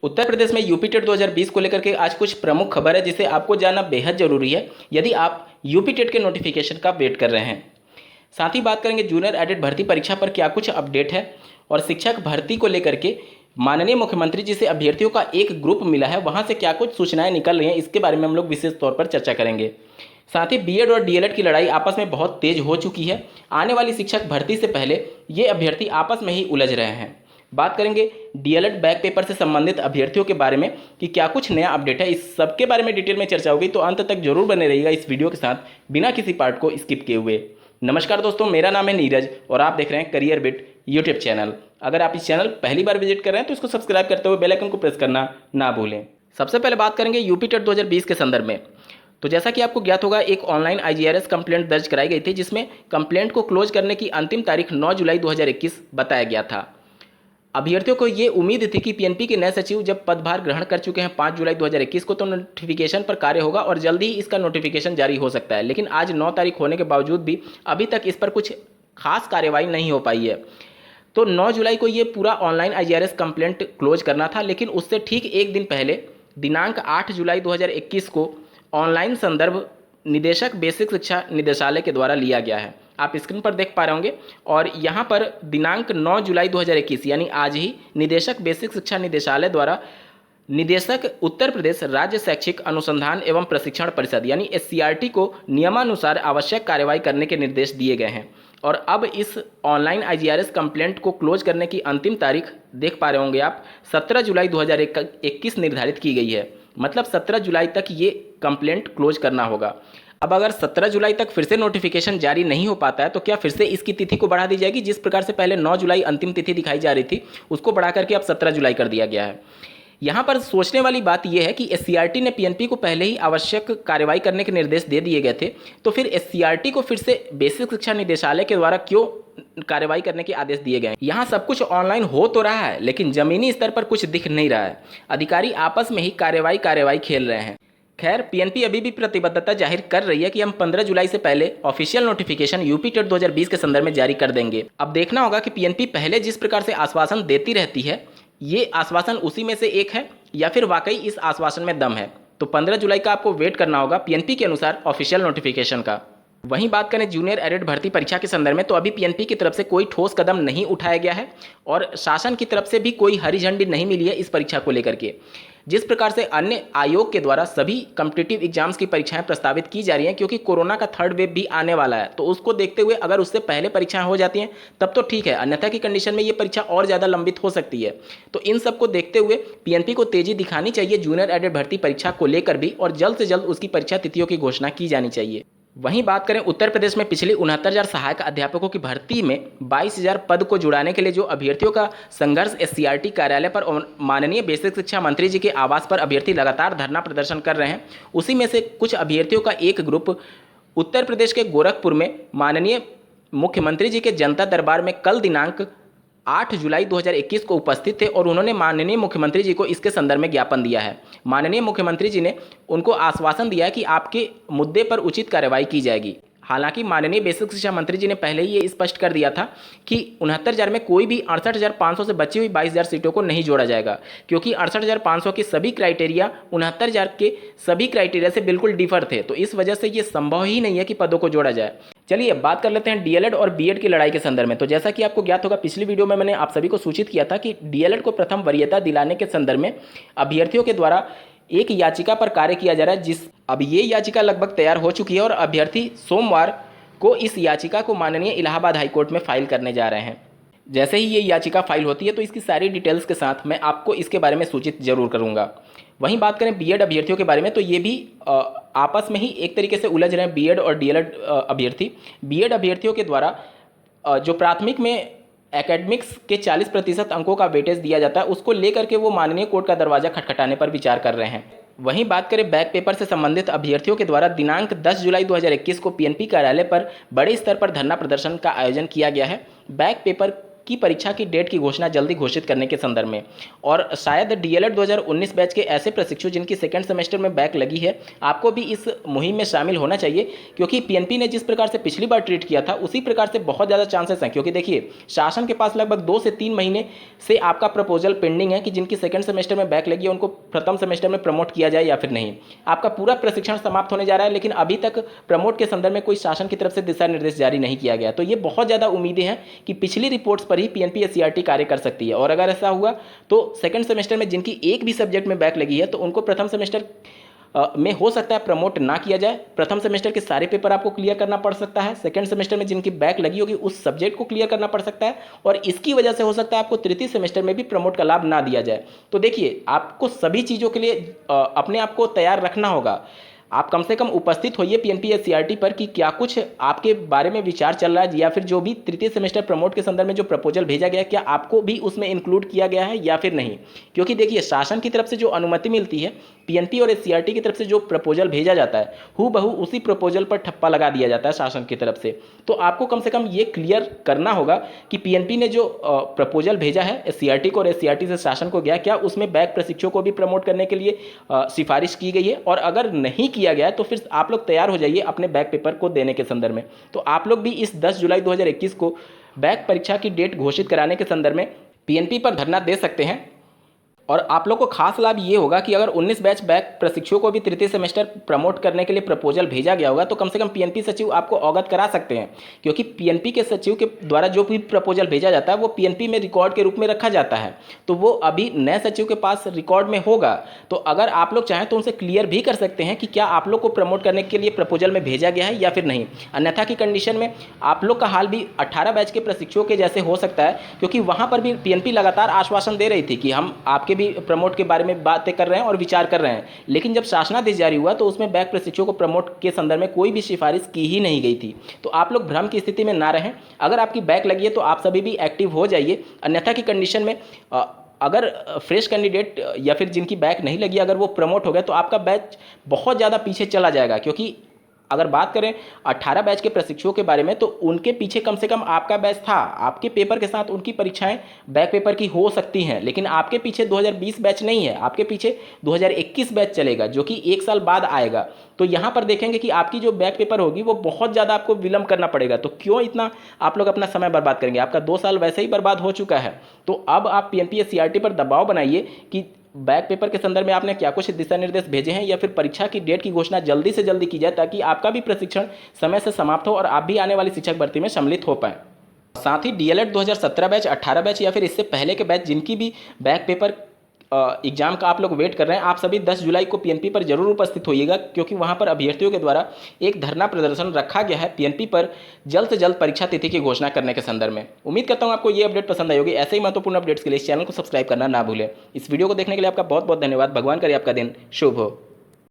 उत्तर प्रदेश में UP TET 2020 को लेकर के आज कुछ प्रमुख खबर है जिसे आपको जानना बेहद जरूरी है यदि आप यूपी टेट के नोटिफिकेशन का वेट कर रहे हैं। साथ ही बात करेंगे जूनियर एडेड भर्ती परीक्षा पर क्या कुछ अपडेट है और शिक्षक भर्ती को लेकर के माननीय मुख्यमंत्री जी से अभ्यर्थियों का एक ग्रुप मिला है, वहां से क्या कुछ सूचनाएं निकल रही हैं, इसके बारे में हम लोग विशेष तौर पर चर्चा करेंगे। साथ ही बीएड और डीएलएड की लड़ाई आपस में बहुत तेज हो चुकी है। आने वाली शिक्षक भर्ती से पहले ये अभ्यर्थी आपस में ही उलझ रहे हैं। बात करेंगे डीएलएड बैक पेपर से संबंधित अभ्यर्थियों के बारे में कि क्या कुछ नया अपडेट है, इस सब के बारे में डिटेल में चर्चा होगी, तो अंत तक जरूर बने रहिएगा इस वीडियो के साथ बिना किसी पार्ट को स्किप किए हुए। नमस्कार दोस्तों, मेरा नाम है नीरज और आप देख रहे हैं करियर बिट यूट्यूब चैनल। अगर आप इस चैनल पहली बार विजिट कर रहे हैं तो इसको सब्सक्राइब करते हुए बेल आइकन को प्रेस करना ना भूलें। सबसे पहले बात करेंगे यूपी टेट 2020 के संदर्भ में। तो जैसा कि आपको ज्ञात होगा, एक ऑनलाइन आईजीआरएस कंप्लेंट दर्ज कराई गई थी जिसमें कंप्लेंट को क्लोज करने की अंतिम तारीख 9 जुलाई 2021 बताया गया था। अभ्यर्थियों को ये उम्मीद थी कि पीएनपी के नए सचिव जब पदभार ग्रहण कर चुके हैं 5 जुलाई 2021 को, तो नोटिफिकेशन पर कार्य होगा और जल्द ही इसका नोटिफिकेशन जारी हो सकता है। लेकिन आज 9 तारीख होने के बावजूद भी अभी तक इस पर कुछ खास कार्यवाही नहीं हो पाई है। तो 9 जुलाई को ये पूरा ऑनलाइन आईजीआरएस कंप्लेंट क्लोज करना था, लेकिन उससे ठीक एक दिन पहले दिनांक 8 जुलाई 2021 को ऑनलाइन संदर्भ निदेशक बेसिक शिक्षा निदेशालय के द्वारा लिया गया है। आप स्क्रीन पर देख पा रहे होंगे और यहाँ पर दिनांक 9 जुलाई 2021 यानी आज ही निदेशक बेसिक शिक्षा निदेशालय द्वारा निदेशक उत्तर प्रदेश राज्य शैक्षिक अनुसंधान एवं प्रशिक्षण परिषद यानी एससीईआरटी को नियमानुसार आवश्यक कार्यवाही करने के निर्देश दिए गए हैं। और अब इस ऑनलाइन आईजीआरएस कंप्लेंट को क्लोज करने की अंतिम तारीख देख पा रहे होंगे आप 17 जुलाई 2021 निर्धारित की गई है। मतलब 17 जुलाई तक ये कंप्लेंट क्लोज करना होगा। अब अगर 17 जुलाई तक फिर से नोटिफिकेशन जारी नहीं हो पाता है तो क्या फिर से इसकी तिथि को बढ़ा दी जाएगी? जिस प्रकार से पहले 9 जुलाई अंतिम तिथि दिखाई जा रही थी उसको बढ़ा करके अब 17 जुलाई कर दिया गया है। यहाँ पर सोचने वाली बात यह है कि एससीईआरटी ने पीएनपी को पहले ही आवश्यक कार्रवाई करने के निर्देश दे दिए गए थे, तो फिर एससीईआरटी को फिर से बेसिक शिक्षा निदेशालय के द्वारा क्यों कार्रवाई करने के आदेश दिए गए हैं? यहाँ सब कुछ ऑनलाइन हो तो रहा है लेकिन जमीनी स्तर पर कुछ दिख नहीं रहा है। अधिकारी आपस में ही कार्रवाई खेल रहे हैं। खैर, पीएनपी अभी भी प्रतिबद्धता जाहिर कर रही है कि हम 15 जुलाई से पहले ऑफिशियल नोटिफिकेशन यूपी टेट 2020 के संदर्भ में जारी कर देंगे। अब देखना होगा कि पीएनपी पहले जिस प्रकार से आश्वासन देती रहती है, ये आश्वासन उसी में से एक है या फिर वाकई इस आश्वासन में दम है। तो 15 जुलाई का आपको वेट करना होगा पीएनपी के अनुसार ऑफिशियल नोटिफिकेशन का। वहीं बात करें जूनियर एडेड भर्ती परीक्षा के संदर्भ में, तो अभी पीएनपी की तरफ से कोई ठोस कदम नहीं उठाया गया है और शासन की तरफ से भी कोई हरी झंडी नहीं मिली है इस परीक्षा को लेकर के। जिस प्रकार से अन्य आयोग के द्वारा सभी कॉम्पिटिटिव एग्जाम्स की परीक्षाएं प्रस्तावित की जा रही हैं, क्योंकि कोरोना का थर्ड वेव भी आने वाला है, तो उसको देखते हुए अगर उससे पहले परीक्षाएं हो जाती हैं तब तो ठीक है, अन्यथा की कंडीशन में ये परीक्षा और ज़्यादा लंबित हो सकती है। तो इन सबको देखते हुए पीएनपी को तेजी दिखानी चाहिए जूनियर एडेड भर्ती परीक्षा को लेकर भी, और जल्द से जल्द उसकी परीक्षा तिथियों की घोषणा की जानी चाहिए। वहीं बात करें उत्तर प्रदेश में पिछले 69,000 सहायक अध्यापकों की भर्ती में 22,000 पद को जुड़ाने के लिए जो अभ्यर्थियों का संघर्ष एससीईआरटी कार्यालय पर और माननीय बेसिक शिक्षा मंत्री जी के आवास पर अभ्यर्थी लगातार धरना प्रदर्शन कर रहे हैं, उसी में से कुछ अभ्यर्थियों का एक ग्रुप उत्तर प्रदेश के गोरखपुर में माननीय मुख्यमंत्री जी के जनता दरबार में कल दिनांक 8 जुलाई 2021 को उपस्थित थे और उन्होंने माननीय मुख्यमंत्री जी को इसके संदर्भ में ज्ञापन दिया है। माननीय मुख्यमंत्री जी ने उनको आश्वासन दिया है कि आपके मुद्दे पर उचित कार्रवाई की जाएगी। हालांकि माननीय बेसिक शिक्षा मंत्री जी ने पहले ही ये स्पष्ट कर दिया था कि 69,000 में कोई भी 68,500 से बची हुई 22,000 सीटों को नहीं जोड़ा जाएगा, क्योंकि 68,500 के सभी क्राइटेरिया 69,000 के सभी क्राइटेरिया से बिल्कुल डिफर थे। तो इस वजह से ये संभव ही नहीं है कि पदों को जोड़ा जाए। चलिए अब बात कर लेते हैं डीएलएड और बीएड की लड़ाई के संदर्भ में। तो जैसा कि आपको ज्ञात होगा, पिछली वीडियो में मैंने आप सभी को सूचित किया था कि डीएलएड को प्रथम वरीयता दिलाने के संदर्भ में अभ्यर्थियों के द्वारा एक याचिका पर कार्य किया जा रहा है। अब ये याचिका लगभग तैयार हो चुकी है और अभ्यर्थी सोमवार को इस याचिका को माननीय इलाहाबाद हाईकोर्ट में फाइल करने जा रहे हैं। जैसे ही ये याचिका फाइल होती है तो इसकी सारी डिटेल्स के साथ मैं आपको इसके बारे में सूचित जरूर करूंगा। वहीं बात करें बीएड अभ्यर्थियों के बारे में, तो ये भी आपस में ही एक तरीके से उलझ रहे हैं बीएड और डीएलएड अभ्यर्थी। बीएड अभ्यर्थियों के द्वारा जो प्राथमिक में एकेडमिक्स के 40% अंकों का वेटेज दिया जाता है, उसको लेकर के वो माननीय कोर्ट का दरवाजा खटखटाने पर विचार कर रहे हैं। वहीं बात करें बैक पेपर से संबंधित अभ्यर्थियों के द्वारा दिनांक 10 जुलाई 2021 को पीएनपी कार्यालय पर बड़े स्तर पर धरना प्रदर्शन का आयोजन किया गया है। बैक पेपर की परीक्षा की डेट की घोषणा जल्दी घोषित करने के संदर्भ में। और शायद डीएलएड 2019 बैच के ऐसे प्रशिक्षु जिनकी सेकंड सेमेस्टर में बैक लगी है, आपको भी इस मुहिम में शामिल होना चाहिए, क्योंकि पीएनपी ने जिस प्रकार से पिछली बार ट्रीट किया था उसी प्रकार से बहुत ज़्यादा चांसेस हैं। क्योंकि देखिए, शासन के पास लगभग 2 से 3 महीने से आपका प्रपोजल पेंडिंग है कि जिनकी सेकंड सेमेस्टर में बैक लगी है उनको प्रथम सेमेस्टर में प्रमोट किया जाए या फिर नहीं। आपका पूरा प्रशिक्षण समाप्त होने जा रहा है, लेकिन अभी तक प्रमोट के संदर्भ में कोई शासन की तरफ से दिशा निर्देश जारी नहीं किया गया। तो ये बहुत ज़्यादा उम्मीदें हैं कि पिछली रिपोर्ट्स पर ही पीएनपी या सीआरटी कार्य कर सकती है। और अगर ऐसा हुआ तो सेकंड सेमेस्टर में जिनकी एक भी सब्जेक्ट में बैक लगी है तो उनको प्रथम सेमेस्टर में हो सकता है प्रमोट ना किया जाए। प्रथम सेमेस्टर के सारे पेपर आपको क्लियर करना पड़ सकता है। सेकंड सेमेस्टर में जिनकी बैक लगी होगी उस सब्जेक्ट को क्लियर करना पड़ सकता है, और इसकी वजह से हो सकता है आपको तृतीय सेमेस्टर में भी प्रमोट का लाभ ना दिया जाए। तो देखिए, आपको सभी चीज़ों के लिए अपने आप को तैयार रखना होगा। आप कम से कम उपस्थित होइए पीएनपी या सीआरटी पर कि क्या कुछ आपके बारे में विचार चल रहा है, या फिर जो भी तृतीय सेमेस्टर प्रमोट के संदर्भ में जो प्रपोजल भेजा गया है क्या आपको भी उसमें इंक्लूड किया गया है या फिर नहीं। क्योंकि देखिए, शासन की तरफ से जो अनुमति मिलती है, पीएनपी और सीआरटी की तरफ से जो प्रपोजल भेजा जाता है हूबहू उसी प्रपोजल पर ठप्पा लगा दिया जाता है शासन की तरफ से। तो आपको कम से कम ये क्लियर करना होगा कि पीएनपी ने जो प्रपोजल भेजा है सीआरटी को और सीआरटी से शासन को गया, क्या उसमें बैक प्रशिक्षुओं को भी प्रमोट करने के लिए सिफारिश की गई है। और अगर नहीं किया गया है तो फिर आप लोग तैयार हो जाइए अपने बैक पेपर को देने के संदर्भ में। तो आप लोग भी इस 10 जुलाई 2021 को बैक परीक्षा की डेट घोषित कराने के संदर्भ में पीएनपी पर धरना दे सकते हैं। और आप लोग को खास लाभ ये होगा कि अगर 19 बैच बैक प्रशिक्षुओं को भी तृतीय सेमेस्टर प्रमोट करने के लिए प्रपोजल भेजा गया होगा तो कम से कम पीएनपी सचिव आपको अवगत करा सकते हैं। क्योंकि पीएनपी के सचिव के द्वारा जो भी प्रपोजल भेजा जाता है वो पीएनपी में रिकॉर्ड के रूप में रखा जाता है, तो वो अभी नए सचिव के पास रिकॉर्ड में होगा। तो अगर आप लोग चाहें तो उनसे क्लियर भी कर सकते हैं कि क्या आप लोग को प्रमोट करने के लिए प्रपोजल में भेजा गया है या फिर नहीं। अन्यथा की कंडीशन में आप लोग का हाल भी 18 बैच के प्रशिक्षुओं के जैसे हो सकता है, क्योंकि वहाँ पर भी पीएनपी लगातार आश्वासन दे रही थी कि हम आपके भी प्रमोट के बारे में बातें कर रहे हैं और विचार कर रहे हैं, लेकिन जब शासनादेश जारी हुआ तो उसमें बैक प्रशिक्षुओं को प्रमोट के संदर्भ में कोई भी सिफारिश की ही नहीं गई थी। तो आप लोग भ्रम की स्थिति में ना रहें। अगर आपकी बैक लगी है तो आप सभी भी एक्टिव हो जाइए। अन्यथा की कंडीशन में अगर फ्रेश कैंडिडेट या फिर जिनकी बैक नहीं लगी अगर वो प्रमोट हो गए तो आपका बैच बहुत ज़्यादा पीछे चला जाएगा। क्योंकि अगर बात करें 18 बैच के प्रशिक्षुओं के बारे में तो उनके पीछे कम से कम आपका बैच था। आपके पेपर के साथ उनकी परीक्षाएं बैक पेपर की हो सकती हैं, लेकिन आपके पीछे 2020 बैच नहीं है, आपके पीछे 2021 बैच चलेगा जो कि 1 साल बाद आएगा। तो यहाँ पर देखेंगे कि आपकी जो बैक पेपर होगी वो बहुत ज़्यादा आपको विलंब करना पड़ेगा। तो क्यों इतना आप लोग अपना समय बर्बाद करेंगे? आपका 2 साल वैसे ही बर्बाद हो चुका है। तो अब आप पीएनपी या सीआरटी पर दबाव बनाइए कि बैक पेपर के संदर्भ में आपने क्या कुछ दिशा निर्देश भेजे हैं, या फिर परीक्षा की डेट की घोषणा जल्दी से जल्दी की जाए ताकि आपका भी प्रशिक्षण समय से समाप्त हो और आप भी आने वाली शिक्षक भर्ती में सम्मिलित हो पाएं। साथ ही डीएलएड 2017 बैच, 18 बैच या फिर इससे पहले के बैच जिनकी भी बैक पेपर एग्जाम का आप लोग वेट कर रहे हैं, आप सभी 10 जुलाई को पीएनपी पर जरूर उपस्थित होइएगा, क्योंकि वहां पर अभ्यर्थियों के द्वारा एक धरना प्रदर्शन रखा गया है पीएनपी पर जल्द से जल्द परीक्षा तिथि की घोषणा करने के संदर्भ में। उम्मीद करता हूं आपको ये अपडेट पसंद आई होगी। ऐसे ही महत्वपूर्ण अपडेट्स के लिए इस चैनल को सब्सक्राइब करना ना भूलें। इस वीडियो को देखने के लिए आपका बहुत बहुत धन्यवाद। भगवान करे आपका दिन शुभ हो।